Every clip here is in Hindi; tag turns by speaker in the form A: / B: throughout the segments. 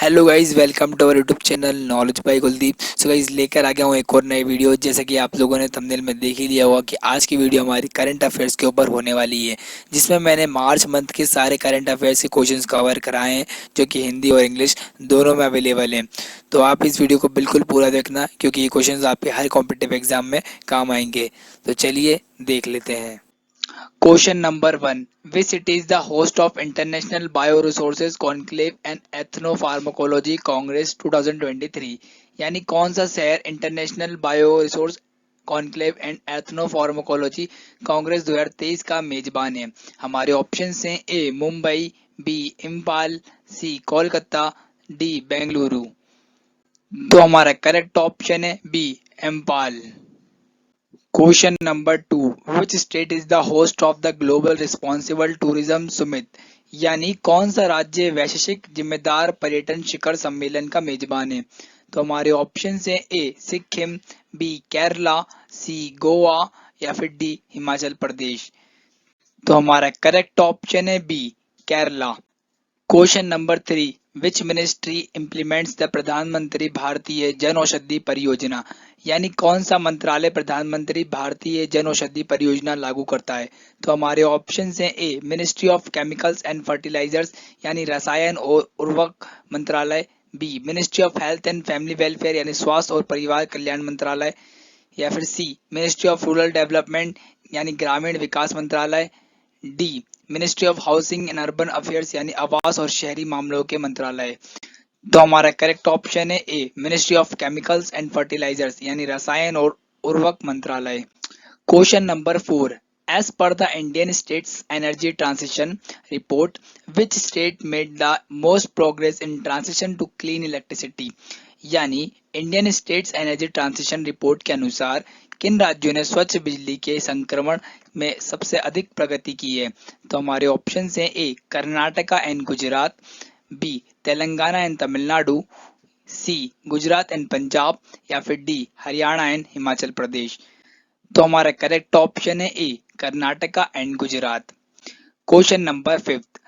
A: Hello guys, welcome to our YouTube channel knowledge by Kuldeep. So guys लेकर आ गया हूँ एक और नई वीडियो। जैसा कि आप लोगों ने थंबनेल में देख ही लिया होगा कि आज की वीडियो हमारी करंट अफेयर्स के ऊपर होने वाली है, जिसमें मैंने मार्च मंथ के सारे करंट अफेयर्स के क्वेश्चंस कवर कराए हैं, जो कि हिंदी और इंग्लिश दोनों में अवेलेबल हैं। तो आप इस वीडियो को बिल्कुल पूरा देखना, क्योंकि ये क्वेश्चन आपके हर कॉम्पिटिटिव एग्जाम में काम आएंगे। तो चलिए देख लेते हैं। Question number 1, which city is the host of international bioresources conclave and ethnopharmacology congress 2023? यानी कौन सा शहर international bioresource conclave and ethnopharmacology congress 2023 का मेजबान है? हमारे ऑप्शन हैं A Mumbai, B Imphal, C Kolkata, D Bengaluru. तो हमारा करेक्ट ऑप्शन है B Imphal. Question number 2, which state is the host of the global responsible tourism summit? यानी कौन सा राज्य वैश्विक जिम्मेदार पर्यटन शिखर सम्मेलन का मेजबान है? तो हमारे ऑप्शन है A Sikkim, B Kerala, C Goa या फिर डी हिमाचल प्रदेश। तो हमारा करेक्ट ऑप्शन है B Kerala. Question number 3, which ministry implements the Pradhan Mantri Bharatiya Jan Aushadhi परियोजना? यानी कौन सा मंत्रालय प्रधानमंत्री भारतीय जन औषधि परियोजना लागू करता है? तो हमारे ऑप्शन हैं A ministry of chemicals and fertilisers यानी रसायन और उर्वरक मंत्रालय, B ministry of health and family welfare यानी स्वास्थ्य और परिवार कल्याण मंत्रालय, या फिर C ministry of rural development यानी ग्रामीण विकास मंत्रालय, D ministry of housing and urban affairs यानी आवास और शहरी मामलों के मंत्रालय। तो हमारा करेक्ट ऑप्शन है A ministry of chemicals and fertilisers यानी रसायन और उर्वरक मंत्रालय। Question number 4, as per the Indian states energy transition report, which state made the most progress in transition to clean electricity? यानी Indian states energy transition report के अनुसार किन राज्यों ने स्वच्छ बिजली के संक्रमण में सबसे अधिक प्रगति की है? तो हमारे ऑप्शन हैं A Karnataka and Gujarat, B Telangana and Tamil Nadu, C Gujarat and Punjab या फिर डी हरियाणा एंड हिमाचल प्रदेश। तो हमारा करेक्ट ऑप्शन है A Karnataka and Gujarat. Question number 5,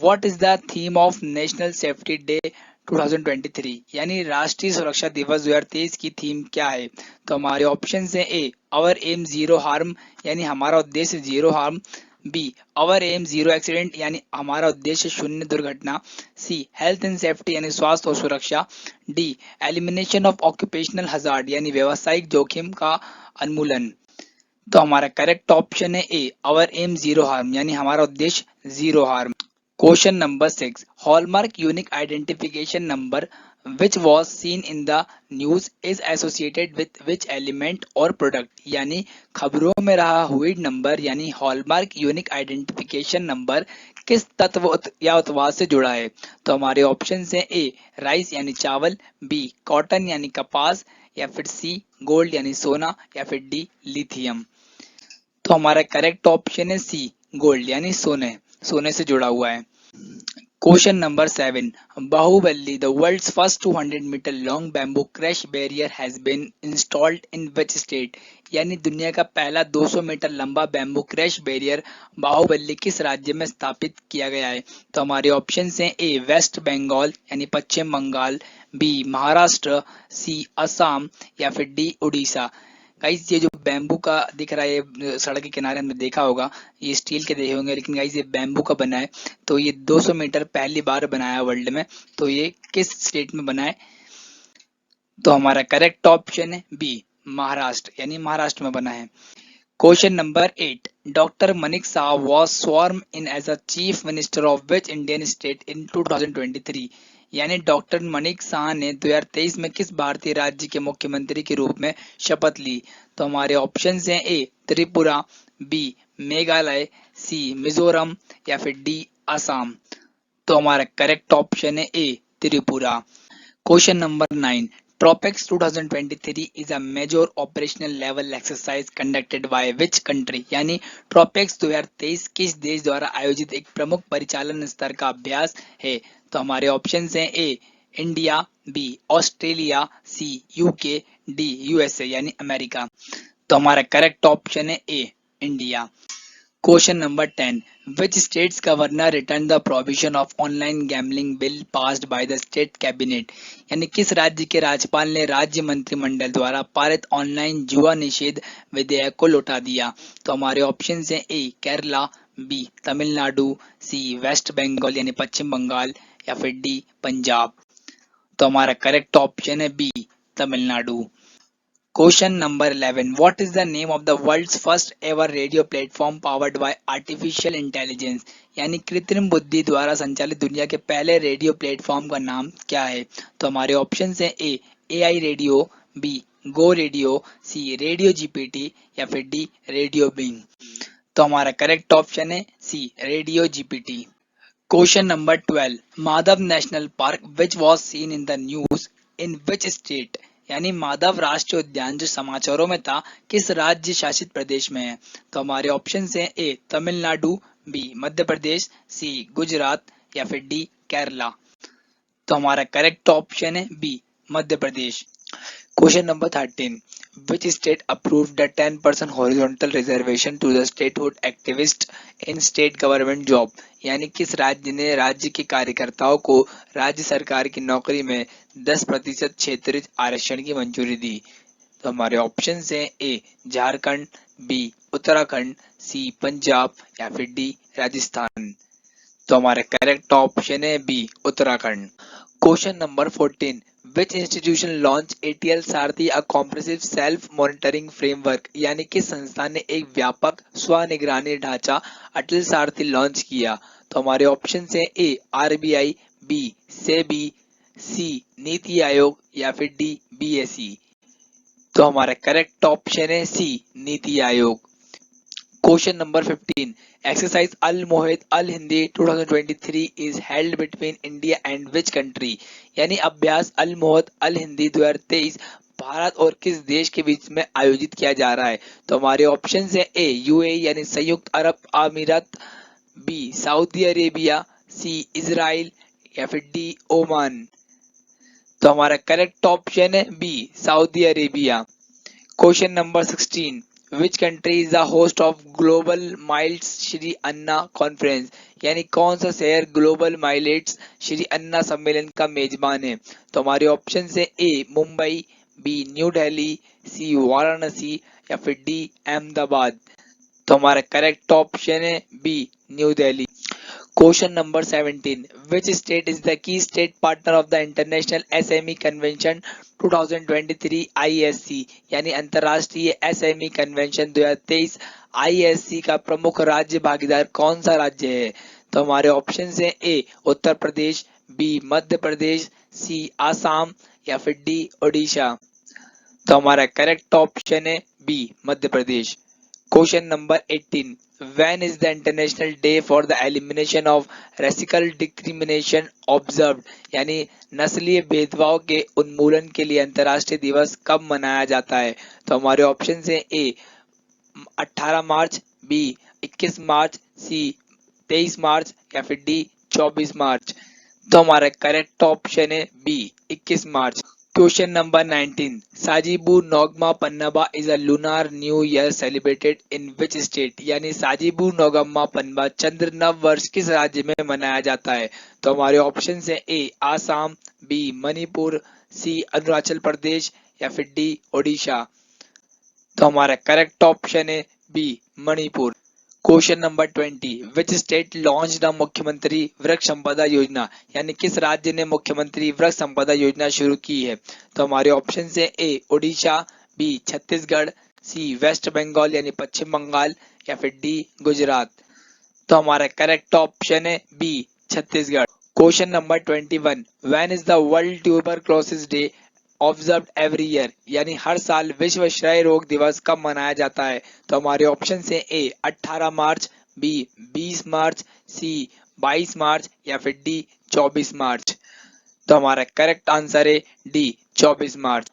A: what is the theme of national safety day 2023? यानी राष्ट्रीय सुरक्षा दिवस 2023 की थीम क्या है? तो हमारे ऑप्शन हैं A our aim zero harm यानी हमारा उद्देश्य zero harm, B our aim zero accident यानी हमारा उद्देश्य शून्य दुर्घटना, सी हेल्थ एंड सेफ्टी यानी स्वास्थ्य और सुरक्षा, D elimination of occupational hazard यानी व्यावसायिक जोखिम का उन्मूलन। तो हमारा करेक्ट ऑप्शन है ए आवर एम जीरो हार्म यानी हमारा उद्देश्य zero harm. Question number 6, hallmark unique identification number which was seen in the news is associated with which element और प्रोडक्ट? यानी खबरों में रहा हुई नंबर यानी हॉलमार्क यूनिक आइडेंटिफिकेशन नंबर किस तत्व या उत्पाद से जुड़ा है? तो हमारे ऑप्शन हैं ए राइस यानी चावल, बी कॉटन यानी कपास, या फिर सी गोल्ड यानी सोना, या फिर डी लिथियम। तो हमारा करेक्ट ऑप्शन है सी गोल्ड यानी सोने सोने से जुड़ा हुआ है। Question number 7, Bahubali the world's first 200 metre long bamboo crash barrier has been installed in which state? यानी दुनिया का पहला 200 मीटर लंबा बैम्बू क्रश बैरियर बाहुबली किस राज्य में स्थापित किया गया है? तो हमारे ऑप्शन हैं ए वेस्ट बंगाल यानी पश्चिम बंगाल, बी महाराष्ट्र, सी असम या फिर डी उड़ीसा। गाइस ये जो बैम्बू का दिख रहा है ये सड़क के किनारे हमने देखा होगा, ये स्टील के देखे होंगे, लेकिन गाइस ये बैम्बू का बना है। तो ये 200 मीटर पहली बार बनाया वर्ल्ड में, तो ये किस स्टेट में बना है? तो हमारा करेक्ट ऑप्शन है बी महाराष्ट्र यानी महाराष्ट्र में बना है। Question number 8, doctor Manik Saha was sworn in as a chief minister of which Indian state in 2023? यानी डॉक्टर मनिक शाह ने 2023 में किस भारतीय राज्य के मुख्यमंत्री के रूप में शपथ ली? तो हमारे ऑप्शन हैं A Tripura, B Meghalaya, C Mizoram या फिर डी असम। तो हमारा करेक्ट ऑप्शन है A Tripura. Question number 9, TROPEX 2023 is a major operational level exercise conducted by which country? यानी ट्रोपेक्स 2023 किस देश द्वारा आयोजित एक प्रमुख परिचालन स्तर का अभ्यास है? तो हमारे ऑप्शन हैं A India, B Australia, C UK, D USA यानी अमेरिका। तो हमारा करेक्ट ऑप्शन है A India. Question number 10, Which state's governor returned the provision of online gambling bill passed by the state cabinet? यानी किस राज्य के राज्यपाल ने राज्य मंत्रिमंडल द्वारा पारित ऑनलाइन जुआ निषेध विधेयक को लौटा दिया? तो हमारे ऑप्शन हैं A Kerala, B Tamil Nadu, C west Bengal यानी पश्चिम बंगाल या फिर डी पंजाब। तो हमारा करेक्ट ऑप्शन है B Tamil Nadu. Question number 11, what is the name of the world's first ever radio platform powered by artificial intelligence? यानी कृत्रिम बुद्धि द्वारा संचालित दुनिया के पहले रेडियो प्लेटफॉर्म का नाम क्या है? तो हमारे ऑप्शन हैं ए AI radio, be go radio, C radio GPT या फिर डी रेडियो बिंग। तो हमारा करेक्ट ऑप्शन है C radio GPT. Question number 12, Madhav national park which was seen in the news in which state? यानी माधव राष्ट्रीय उद्यान जो समाचारों में था किस राज्य शासित प्रदेश में है? तो हमारे ऑप्शन हैं A Tamil Nadu, B Madhya Pradesh, C Gujarat या फिर डी केरला। तो हमारा करेक्ट ऑप्शन है B Madhya Pradesh. Question number 13, which state approved the 10% horizontal reservation to the statehood activist in state government job? यानी किस राज्य ने राज्य के कार्यकर्ताओं को राज्य सरकार की नौकरी में 10% क्षेत्रीय आरक्षण की मंजूरी दी? तो हमारे ऑप्शन हैं A Jharkhand, B Uttarakhand, C Punjab या फिर डी राजस्थान। तो हमारा करेक्ट ऑप्शन है B Uttarakhand. Question number 14, which institution launch ATL Sarathi a comprehensive self monitoring framework? यानी किस संस्थान ने एक व्यापक स्वनिगरानी ढांचा अटल सारथी लॉन्च किया? तो हमारे ऑप्शन हैं ए आरबीआई, बी सेबी, सी नीति आयोग या फिर डी बीएसई। तो हमारा करेक्ट ऑप्शन है C NITI Aayog. Question number 15, exercise al Mohed al Hindi 2023 is held between India and which country? यानी अभ्यास अल मोहित अल हिंदी 2023 भारत और किस देश के बीच में आयोजित किया जा रहा है? तो हमारे ऑप्शन हैं ए यूएई यानी संयुक्त अरब अमीरात, B Saudi Arabia, C Israel या फिर डी ओमान। तो हमारा करेक्ट ऑप्शन है B Saudi Arabia. Question number 16, which country is the host of global millets Shri Anna conference? यानी कौन सा शहर ग्लोबल माइलेट्स श्री अन्ना सम्मेलन का मेजबान है? तो हमारे ऑप्शन है A Mumbai, B new Delhi, C Varanasi या फिर डी अहमदाबाद। तो हमारा करेक्ट ऑप्शन है B new Delhi. Question number 17, which state is the key state partner of the international SME convention 2023 ISC? यानी अंतरराष्ट्रीय एसएमई कन्वेंशन 2023 आईएससी का प्रमुख राज्य भागीदार कौन सा राज्य है? तो हमारे ऑप्शन हैं ए उत्तर प्रदेश, बी मध्य प्रदेश, सी आसाम या फिर डी ओडिशा। तो हमारा करेक्ट ऑप्शन है B Madhya Pradesh. Question number 18, when is the international day for the elimination of racial discrimination observed? यानी नस्लीय भेदभाव के उन्मूलन के लिए अंतर्राष्ट्रीय दिवस कब मनाया जाता है? तो हमारे ऑप्शन हैं ए 18 मार्च, बी 21 मार्च, सी 23 मार्च या फिर डी 24 मार्च। तो हमारा करेक्ट ऑप्शन है B 21 March. Question number 19, Sajibu Nongma Panba is a lunar new year celebrated in which state? यानी साजिबू नोगमा पन्नबा चंद्र नव वर्ष किस राज्य में मनाया जाता है? तो हमारे ऑप्शन हैं A Assam, B Manipur, C Arunachal Pradesh या फिर डी ओडिशा। तो हमारा करेक्ट ऑप्शन है B Manipur. Question number 20, which state launch the Mukhyamantri Vriksh संपदा योजना? यानी किस राज्य ने मुख्यमंत्री वृक्ष संपदा योजना शुरू की है? तो हमारे ऑप्शन हैं A Odisha, B Chhattisgarh, C west Bengal यानी पश्चिम बंगाल या फिर डी गुजरात। तो हमारा करेक्ट ऑप्शन है B Chhattisgarh. Question number 21, when is the world tuberculosis day observe every year? यानी हर साल विश्व क्षय रोग दिवस कब मनाया जाता है? तो हमारे ऑप्शन हैं ए 18 मार्च, बी 20 मार्च, सी 22 मार्च या फिर डी 24 मार्च। तो हमारा करेक्ट आंसर है D 24 March.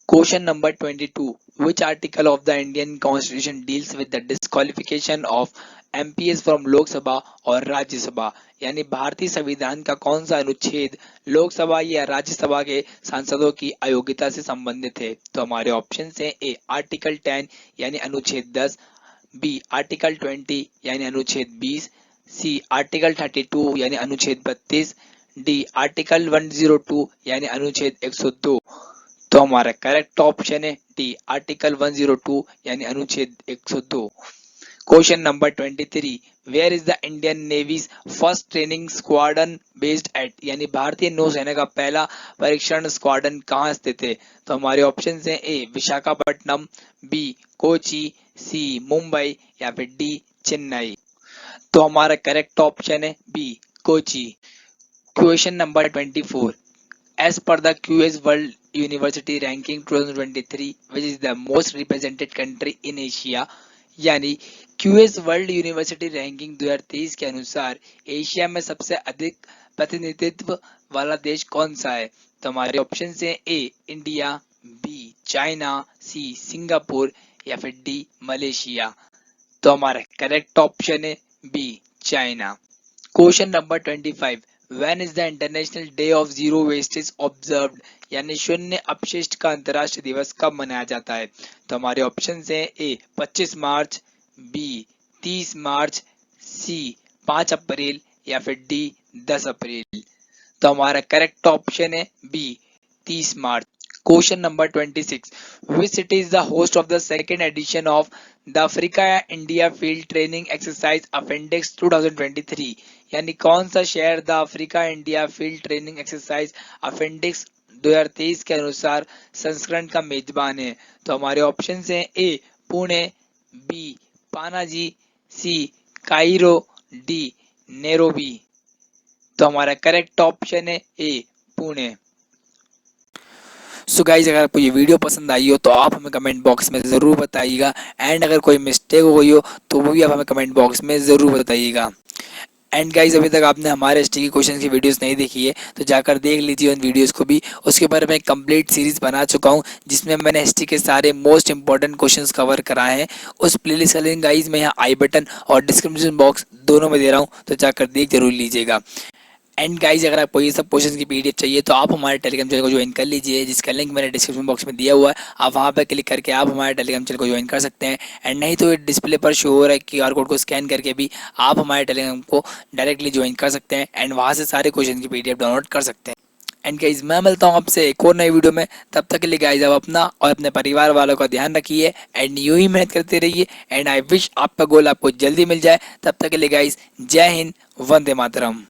A: Question number 22, which article of the Indian constitution deals with the disqualification of MPS from Lok Sabha और राज्यसभा? यानी भारतीय संविधान का कौन सा अनुच्छेद लोकसभा या राज्यसभा के सांसदों की अयोग्यता से संबंधित है? तो हमारे ऑप्शन हैं ए आर्टिकल 10 यानी अनुच्छेद 10, बी आर्टिकल 20 यानी अनुच्छेद 20, सी आर्टिकल 32 यानी अनुच्छेद 32, डी आर्टिकल 102 यानी अनुच्छेद 102। तो हमारा करेक्ट ऑप्शन है डी आर्टिकल 102 यानी अनुच्छेद 102। Question number 23, where is the Indian navy's first training squadron based at, यानी भारतीय नौसेना का पहला परीक्षण स्क्वाड्रन कहाँ स्थित है? तो हमारे ऑप्शन हैं A Visakhapatnam, B Kochi, C Mumbai या फिर डी चेन्नई। तो हमारा करेक्ट ऑप्शन है B Kochi. Question number 24, as per the QS World University Ranking 2023, which is the most represented country in Asia, यानी क्यूएस वर्ल्ड यूनिवर्सिटी रैंकिंग 2023 के अनुसार एशिया में सबसे अधिक प्रतिनिधित्व वाला देश कौन सा है? तो हमारे ऑप्शन है A India, B China, C Singapore या फिर डी मलेशिया। तो हमारा करेक्ट ऑप्शन है B China. Question number 25, when is the international day of zero wastage observed, यानी शून्य अपशिष्ट का अंतर्राष्ट्रीय दिवस कब मनाया जाता है? तो हमारे ऑप्शन हैं ए 25 मार्च, बी 30 मार्च, सी 5 अप्रैल या फिर डी 10 अप्रैल। तो हमारा करेक्ट ऑप्शन है बी 30 मार्च। Question number 26, which city is the host of the second edition of the Africa India field training exercise AFINDEX 2023, यानी कौन सा शहर the Africa India field training exercise AFINDEX 2023 के अनुसार संस्करण का मेजबान है? तो हमारे ऑप्शन हैं ए पुणे, बी पानाजी, सी काइरो, डी नैरोबी। तो हमारा करेक्ट ऑप्शन है ए पुणे। सो गाइज, अगर आपको ये वीडियो पसंद आई हो तो आप हमें कमेंट बॉक्स में ज़रूर बताइएगा, एंड अगर कोई मिस्टेक हो गई हो तो वो भी आप हमें कमेंट बॉक्स में ज़रूर बताइएगा। एंड गाइज, अभी तक आपने हमारे एसटी की क्वेश्चन की वीडियोस नहीं देखी है तो जाकर देख लीजिए उन वीडियोस को भी। उसके बारे में कंप्लीट सीरीज बना चुका हूं जिसमें मैंने एसटी के सारे मोस्ट इंपॉर्टेंट क्वेश्चंस कवर कराए हैं। उस प्लेलिस्ट का लिंक गाइज मैं यहाँ आई बटन और डिस्क्रिप्शन बॉक्स दोनों में दे रहा हूँ, तो जाकर देख जरूर लीजिएगा। एंड गाइज, अगर आपको ये सब क्वेश्चन की पीडीएफ चाहिए तो आप हमारे टेलीग्राम चैनल को ज्वाइन कर लीजिए, जिसका लिंक मैंने डिस्क्रिप्शन बॉक्स में दिया हुआ है। आप वहाँ पर क्लिक करके आप हमारे टेलीग्राम चैनल को ज्वाइन कर सकते हैं, एंड नहीं तो डिस्प्ले पर शो हो रहा है क्यूआर कोड को स्कैन करके भी आप हमारे टेलीग्राम को डायरेक्टली ज्वाइन कर सकते हैं, एंड वहाँ से सारे क्वेश्चन की पीडीएफ डाउनलोड कर सकते हैं। एंड गाइज, मैं मिलता हूँ आपसे एक और नई वीडियो में। तब तक के लिए गाइज, आप अपना और अपने परिवार वालों का ध्यान रखिए, एंड यूं ही मेहनत करते रहिए, एंड आई विश आपका गोल आपको जल्दी मिल जाए। तब तक के लिए गाइज, जय हिंद, वंदे मातरम।